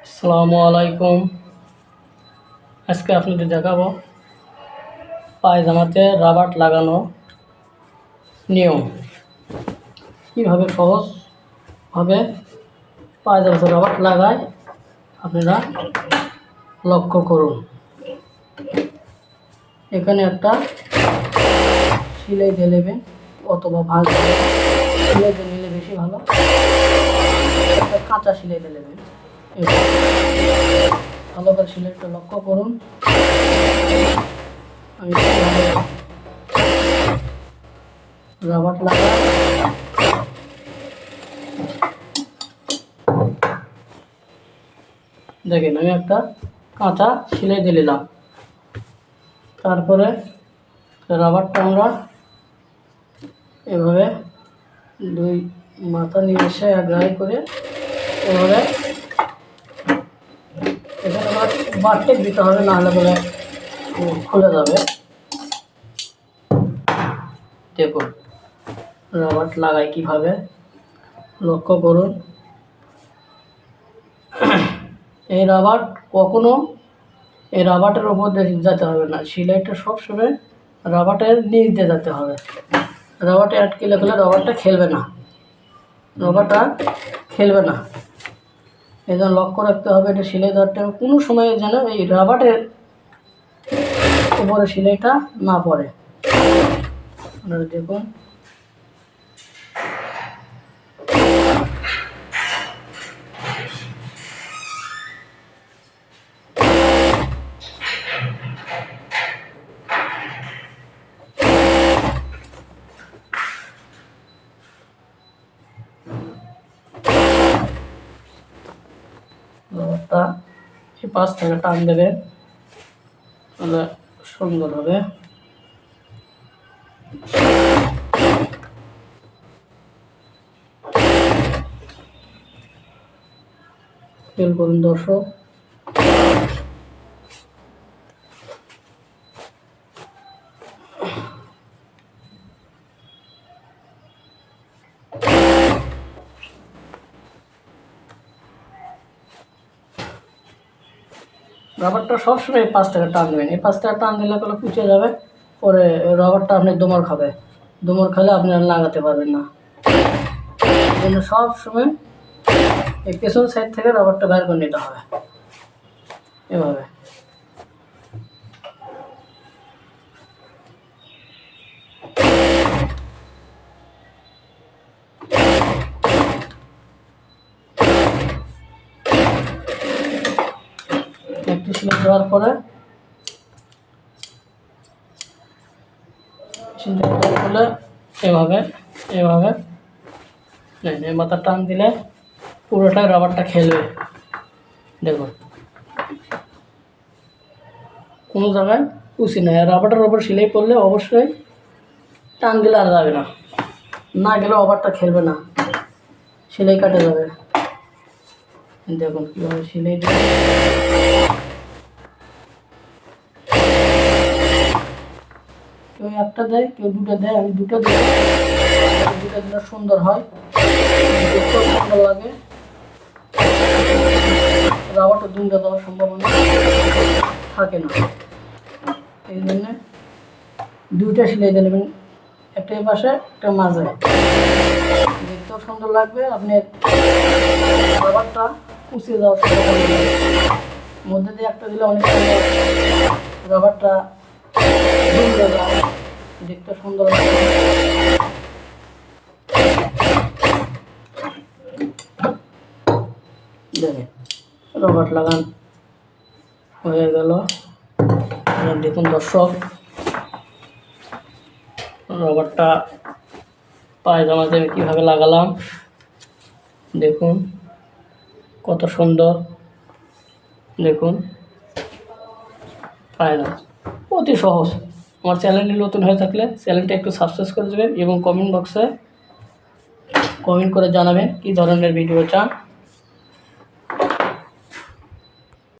আসসালামু আলাইকুম। আজকে আপনাদের দেখাবো পায়জামাতে রাবার লাগানো নিয়ম, কীভাবে সহজভাবে পায়জামাতে রাবার লাগায় আপনারা লক্ষ্য করুন। এখানে একটা সেলাই দিয়ে নেবেন অথবা ভাঁজ সেলাই দিয়ে নিলে বেশি ভালো। একটা কাঁচা সেলাই দিয়ে নেবেন, ভালো করে সেলাইটা লক্ষ্য করুন। আমি রাবার লাগাই, দেখেন আমি একটা কাঁচা সেলাই দিয়ে নিলাম। তারপরে রাবারটা আমরা এভাবে দুই মাথা নিয়ে এসে গায়ে করে এভাবে এখানে আবার বারটেক দিতে হবে, নাহলে করে খুলে যাবে। দেখুন রাবার লাগাই কিভাবে, লক্ষ্য করুন। এই রাবার কখনো এই রাবারের ওপর দিয়ে যেতে হবে না, সেলাইটা সবসময় রাবারের নিচ দিয়ে যেতে হবে। রাবারটা আটকে গেলে রাবারটা খেলবে না, এই জন্য লক্ষ্য রাখতে হবে। এটা সেলাই দেওয়ারটা কোনো সময় যেন এই রাবারের উপরে সেলাইটা না পড়ে। আপনারা দেখুন রাবারটা এই পাশ থেকে টান দেবেন, তাহলে সুন্দর হবে। খেয়াল করুন দর্শক, রাবারটা সবসময় এই পাশ থেকে টান দেবেন। এই পাশ থেকে টান দিলে কোনো কুচে যাবে, পরে রাবারটা আপনি দোমর খেলে আপনি আর লাগাতে পারবেন না। এই জন্য সবসময় এই পেছন সাইড থেকে রাবারটা বের করে নিতে হবে এভাবে। একটু সেলাই দেওয়ার পরে এভাবে এই মাথা টান দিলে পুরোটাই রাবারটা খেলবে। দেখুন কোনো জায়গায় কুচি নেই। রাবারটার ওপর সেলাই করলে অবশ্যই টান দিলে আর যাবে না গেলে রাবারটা খেলবে না, সেলাই কাটে যাবে। দেখুন কীভাবে সেলাই দেবে। কেউ একটা দেয়, কেউ দুটো দেয়, আমি দুটো দিই। দুটো দিলে সুন্দর হয়, দেখতেও সুন্দর লাগে। রাবারটা দুটো দেওয়ার সম্ভাবনা থাকে না, এই জন্যে দুইটা সেলাই দিয়ে নেবেন, একটা এই পাশে একটা মাঝে, দেখতেও সুন্দর লাগবে। আপনি রাবারটা কুচিয়ে দেওয়ার সম্ভাবনা মধ্যে দিয়ে একটা দিলে অনেক সময় রাবারটা দেখতে সুন্দর লাগে। দেখেন রাবার লাগান হয়ে গেল। দেখুন দর্শক, রাবারটা পায়জামাতে আমি কীভাবে লাগালাম, দেখুন কত সুন্দর। দেখুন পায়জামা অতি সহজ। আমার চ্যানেলটি নতুন হয়ে থাকলে চ্যানেলটা একটু সাবস্ক্রাইব করে দেবেন এবং কমেন্ট বক্সে কমেন্ট করে জানাবেন কী ধরনের ভিডিও চান।